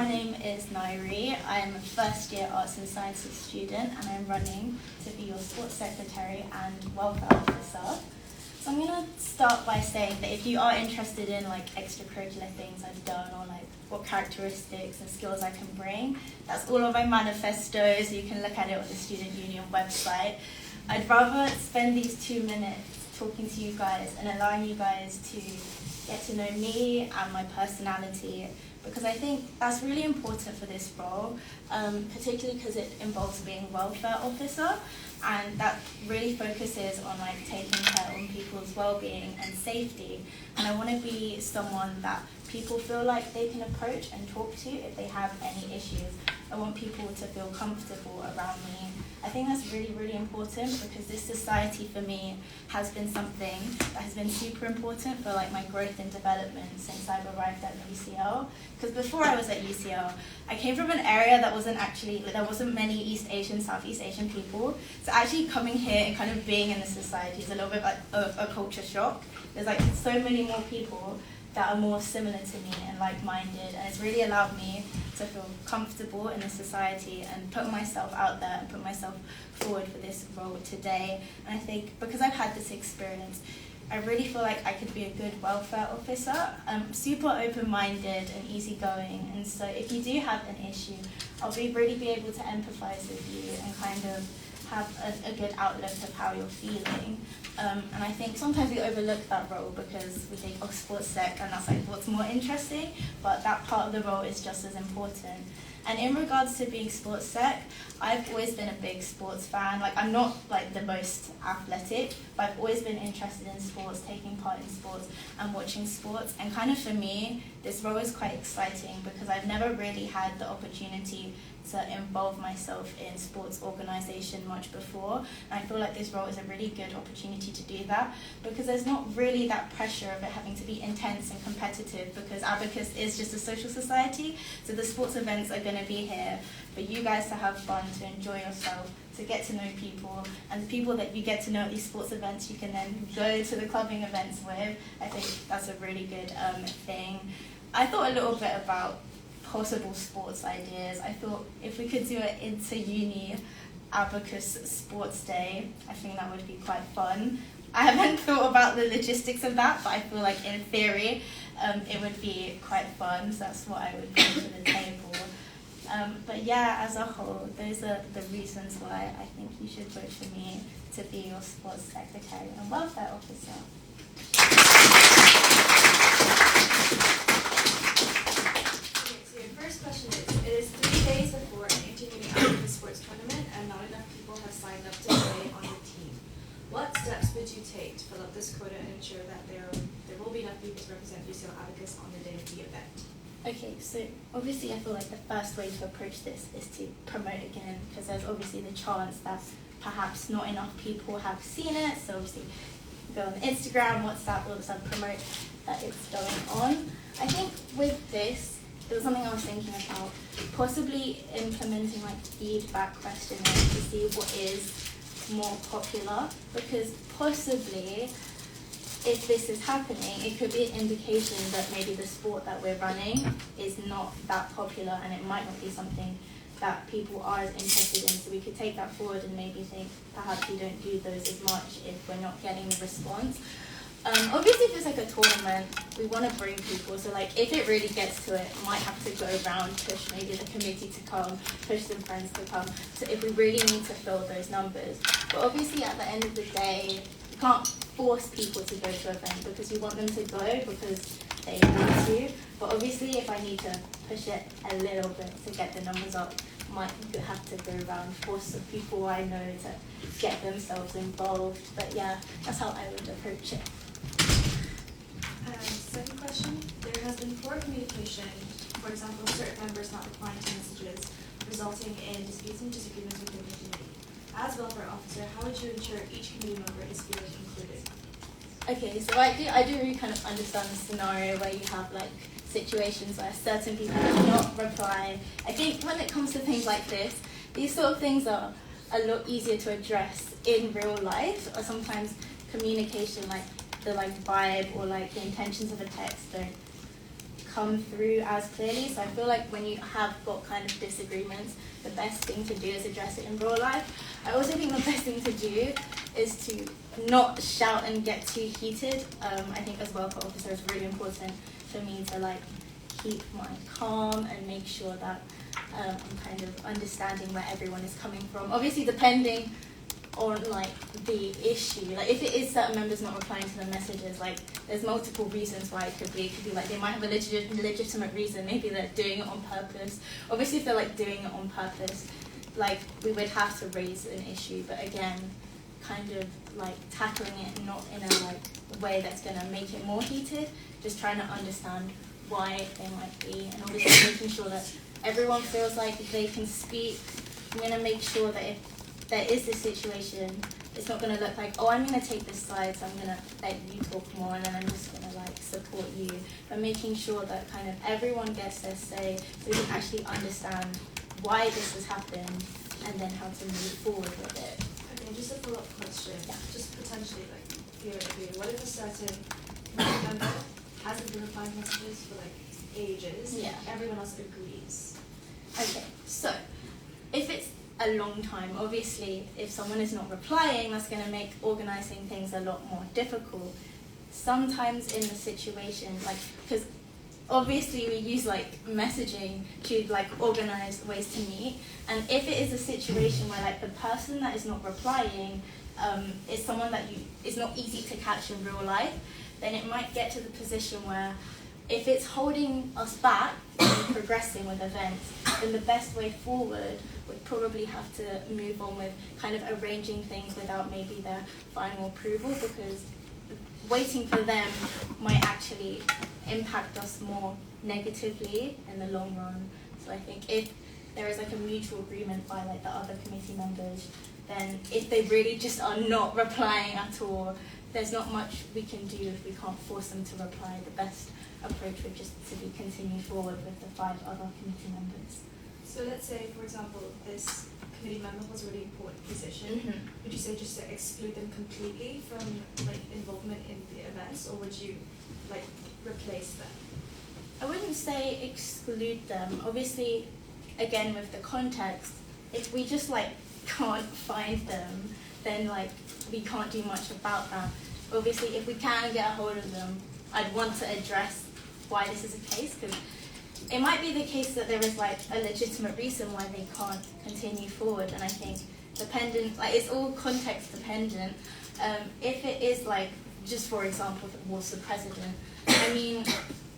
my name is Nyree. I'm a first year Arts and Sciences student and I'm running to be your sports secretary and welfare officer. So I'm going to start by saying that if you are interested in like extracurricular things I've done or like what characteristics and skills I can bring, that's all of my manifestos. You can look at it on the Student Union website. I'd rather spend these 2 minutes talking to you guys and allowing you guys to get to know me and my personality, because I think that's really important for this role, particularly because it involves being welfare officer, and that really focuses on like taking care of people's well-being and safety. And I want to be someone that people feel like they can approach and talk to if they have any issues. I want people to feel comfortable around me. I think that's really, really important because this society for me has been something that has been super important for like my growth and development since I've arrived at UCL. Because before I was at UCL, I came from an area that wasn't actually, there wasn't many East Asian, Southeast Asian people. So actually coming here and kind of being in the society is a little bit like a culture shock. There's like so many more people that are more similar to me and like-minded, and it's really allowed me to feel comfortable in the society and put myself out there and put myself forward for this role today. And I think because I've had this experience, I really feel like I could be a good welfare officer. I'm super open-minded and easygoing, and so if you do have an issue, I'll really be able to empathize with you and kind of have a good outlook of how you're feeling. And I think sometimes we overlook that role because we think, oh, sports sec, and that's like what's more interesting, but that part of the role is just as important. And in regards to being sports sec, I've always been a big sports fan. Like, I'm not like the most athletic, but I've always been interested in sports, taking part in sports and watching sports. And kind of for me, this role is quite exciting because I've never really had the opportunity to involve myself in sports organisation much before, and I feel like this role is a really good opportunity to do that because there's not really that pressure of it having to be intense and competitive, because ABACUS is just a social society, so the sports events are going to be here for you guys to have fun, to enjoy yourself, to get to know people, and the people that you get to know at these sports events you can then go to the clubbing events with. I think that's a really good thing. I thought a little bit about possible sports ideas. I thought if we could do an inter-uni ABACUS sports day, I think that would be quite fun. I haven't thought about the logistics of that, but I feel like in theory it would be quite fun, so that's what I would bring to the table. But yeah, as a whole, those are the reasons why I think you should vote for me to be your sports secretary and welfare officer. First question is, it is 3 days before an inter-uni ABACUS sports tournament and not enough people have signed up to play on the team. What steps would you take to fill up this quota and ensure that there will be enough people to represent UCL ABACUS on the day of the event? Okay, so obviously I feel like the first way to approach this is to promote again, because there's obviously the chance that perhaps not enough people have seen it, so obviously go on Instagram, WhatsApp, all of a sudden promote that it's going on. I think with this, it was something I was thinking about, possibly implementing like feedback questionnaires to see what is more popular, because possibly if this is happening, it could be an indication that maybe the sport that we're running is not that popular and it might not be something that people are as interested in. So we could take that forward and maybe think perhaps we don't do those as much if we're not getting the response. Obviously, if it's like a tournament, we want to bring people. So like, if it really gets to it, might have to go around, push maybe the committee to come, push some friends to come. So if we really need to fill those numbers. But obviously, at the end of the day, you can't force people to go to an event because you want them to go because they want to. But obviously, if I need to push it a little bit to get the numbers up, might have to go around, force some people I know to get themselves involved. But yeah, that's how I would approach it. Second question, there has been poor communication, for example, certain members not replying to messages, resulting in disputes and disagreements within the committee. As welfare officer, how would you ensure each committee member is feeling included? Okay, so I do really kind of understand the scenario where you have like situations where certain people do not reply. I think when it comes to things like this, these sort of things are a lot easier to address in real life, or sometimes communication, like the vibe or like the intentions of a text don't come through as clearly. So I feel like when you have got kind of disagreements, the best thing to do is address it in real life. I also think the best thing to do is to not shout and get too heated. I think as welfare officer it's really important for me to like keep my calm and make sure that I'm kind of understanding where everyone is coming from. Obviously depending on like the issue, like if it is certain members not replying to the messages, like there's multiple reasons why it could be like they might have a legitimate reason, maybe they're doing it on purpose. Obviously if they're like doing it on purpose, like we would have to raise an issue, but again kind of like tackling it not in a like way that's going to make it more heated, just trying to understand why they might be, and obviously making sure that everyone feels like they can speak. I'm going to make sure that if there is this situation, it's not going to look like, oh, I'm going to take this side, so I'm going to let you talk more, and then I'm just going to like support you. But making sure that kind of everyone gets their say, so we can actually understand why this has happened, and then how to move forward with it. Okay, just a follow-up question. Yeah. Just potentially, like, theoretically, what if a certain member hasn't been replying messages for like ages? Yeah. Everyone else agrees. Okay, so if it's a long time, obviously if someone is not replying, that's going to make organising things a lot more difficult. Sometimes in the situation, like, because obviously we use like messaging to like organise ways to meet, and if it is a situation where like the person that is not replying is someone that is not easy to catch in real life, then it might get to the position where if it's holding us back from progressing with events, then the best way forward would probably have to move on with kind of arranging things without maybe their final approval, because waiting for them might actually impact us more negatively in the long run. So I think if there is like a mutual agreement by like the other committee members, then if they really just are not replying at all, there's not much we can do if we can't force them to reply. The best approach would just to be continue forward with the 5 other committee members. So let's say, for example, this committee member was a really important position. Mm-hmm. Would you say just to exclude them completely from like involvement in the events, or would you like replace them? I wouldn't say exclude them. Obviously, again with the context, if we just like can't find them, then like we can't do much about that. Obviously, if we can get a hold of them, I'd want to address why this is the case, because it might be the case that there is like a legitimate reason why they can't continue forward, and I think dependent, like it's all context dependent. If it is like, just for example, was the president, I mean,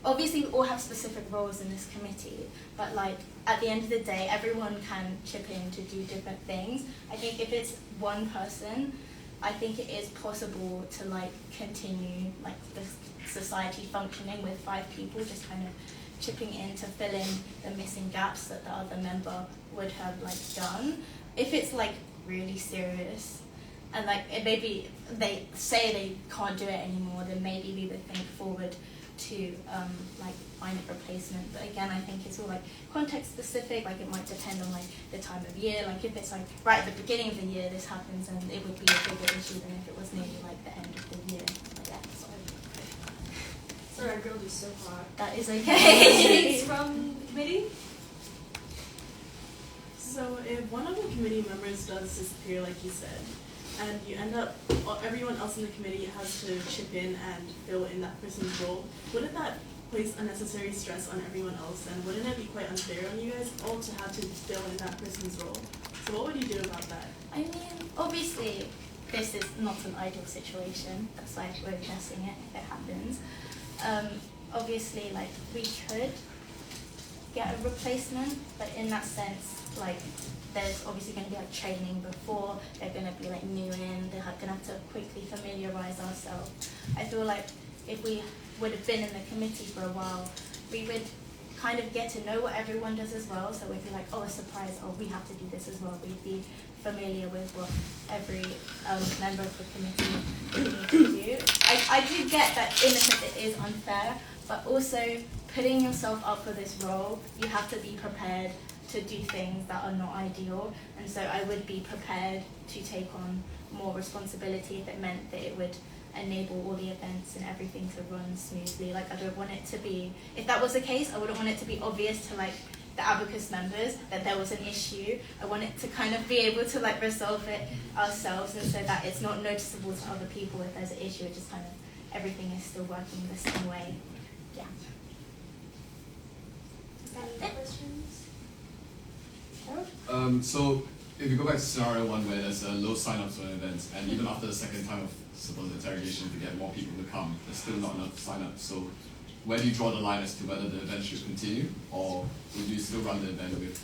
obviously we all have specific roles in this committee, but like at the end of the day, everyone can chip in to do different things. I think if it's one person, I think it is possible to like continue like the society functioning with 5 people, just kind of chipping in to fill in the missing gaps that the other member would have like done. If it's like really serious and like maybe they say they can't do it anymore, then maybe we would think forward to like find a replacement. But again, I think it's all like context specific. Like it might depend on like the time of year. Like if it's like right at the beginning of the year this happens, and it would be a bigger issue than if it was nearly like the end of the year. Like that. Sorry, I grilled you so hard. That is okay. From the committee? So if one of the committee members does disappear, like you said, and you end up, everyone else in the committee has to chip in and fill in that person's role, wouldn't that place unnecessary stress on everyone else, and wouldn't it be quite unfair on you guys all to have to fill in that person's role? So what would you do about that? I mean, obviously, this is not an ideal situation. That's why we're addressing it if it happens. Obviously, like, we could get a replacement, but in that sense, like, there's obviously going to be like training before, they're going to be like new in, they're going to have to quickly familiarise ourselves. I feel like if we would have been in the committee for a while, we would kind of get to know what everyone does as well, so we'd be like, oh, a surprise, oh, we have to do this as well. We'd be familiar with what every member of the committee would need to do. I do get that in a sense it is unfair, but also putting yourself up for this role, you have to be prepared to do things that are not ideal, and so I would be prepared to take on more responsibility if it meant that it would enable all the events and everything to run smoothly. Like, I don't want it to be, if that was the case, I wouldn't want it to be obvious to like the ABACUS members that there was an issue. I want it to kind of be able to like resolve it ourselves, and so that it's not noticeable to other people if there's an issue. It just kind of, everything is still working the same way. Yeah. Any questions? So if you go back to scenario 1 where there's a low sign-ups for an event, and even after the second time of supposed interrogation to get more people to come, there's still not enough sign-ups. So where do you draw the line as to whether the event should continue, or would you still run the event with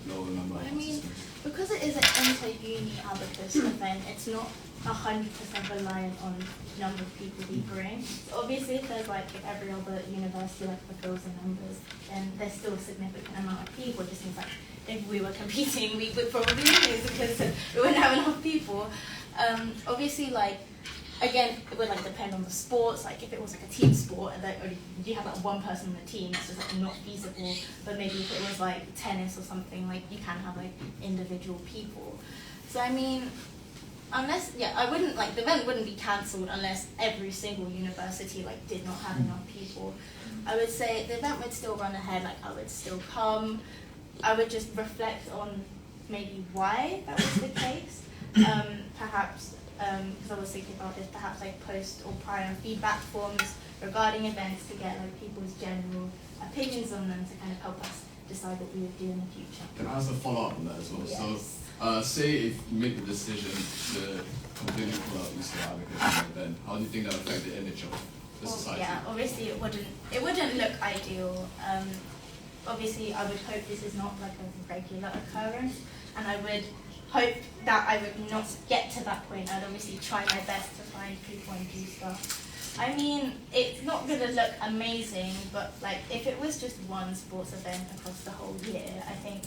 lower number of I mean, participants? because it is an inter-uni ABACUS event, it's not 100% reliant on the number of people we bring. So obviously, if there's like, if every other university like fulfills the numbers, then there's still a significant amount of people. It just seems like if we were competing, we would probably lose because we wouldn't have enough people. Obviously, like, again, it would like depend on the sports. Like if it was like a team sport and then you have like one person on the team, it's just like not feasible. But maybe if it was like tennis or something, like you can have like individual people. So I mean, unless, yeah, I wouldn't, like, the event wouldn't be cancelled unless every single university like did not have enough people. I would say the event would still run ahead. Like I would still come. I would just reflect on maybe why that was the case. Perhaps, because I was thinking about this, perhaps like post or prior feedback forms regarding events to get like people's general opinions on them to kind of help us decide what we would do in the future. Can I ask a follow-up on that as well? Yes. So, say if you make the decision to completely pull out Easter ABACUS from the event, how do you think that would affect the image of the society? Yeah, obviously it wouldn't look ideal. Obviously I would hope this is not like a regular occurrence, and I would hope that I would not get to that point. I'd obviously try my best to find people and do stuff. I mean, it's not going to look amazing, but like if it was just one sports event across the whole year, I think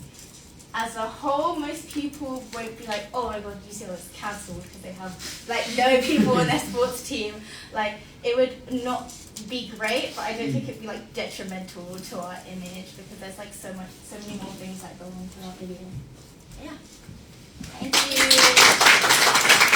as a whole, most people won't be like, oh my god, UCL is cancelled because they have like no people on their sports team. Like it would not be great, but I don't think it'd be like detrimental to our image because there's like so many more things that go on throughout the year. Yeah. Thank you.